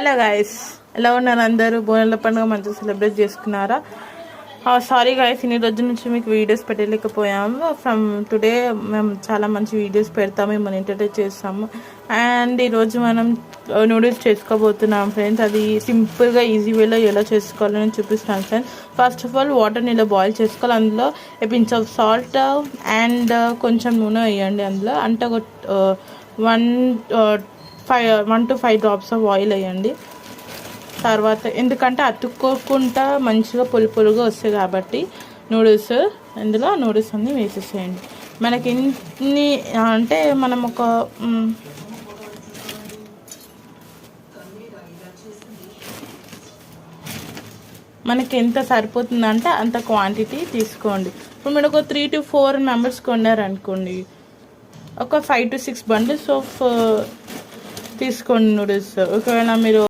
Hello guys, ఎలా ఉన్నారు అందరూ? బోనాల పండుగ మంచిగా సెలబ్రేట్ చేసుకున్నారా? సారీ గైస్, ఇన్ని రోజుల నుంచి మీకు వీడియోస్ పెట్టలేకపోయాము. ఫ్రమ్ టుడే మేము చాలా మంచి వీడియోస్ పెడతాము, మిమ్మల్ని ఎంటర్టైన్ చేస్తాము. అండ్ ఈరోజు మనం నూడిల్స్ చేసుకోబోతున్నాం ఫ్రెండ్స్. అది సింపుల్గా ఈజీ వేలో ఎలా చేసుకోవాలని చూపిస్తాను ఫ్రెండ్స్. ఫస్ట్ ఆఫ్ ఆల్ వాటర్ని ఇలా బాయిల్ చేసుకోవాలి. అందులో ఏ పించ్ ఆఫ్ సాల్ట్ అండ్ కొంచెం నూనె వేయండి. అందులో అంటే ఒక 1 to 5 డ్రాప్స్ ఆఫ్ ఆయిల్ వేయండి. తర్వాత ఎందుకంటే అతుక్కోకుండా మంచిగా పొలుగా వస్తాయి కాబట్టి నూడిల్స్ అన్నీ వేసేసేయండి. మనకి ఎన్ని అంటే మనం మనకి ఎంత సరిపోతుందంటే అంత క్వాంటిటీ తీసుకోండి. ఇప్పుడు మీరు ఒక 3 to 4 మెంబర్స్ కొన్నారనుకోండి, ఒక 5 to 6 బండిల్స్ ఆఫ్ తీసుకోండి నూడిల్స్. ఒకవేళ మీరు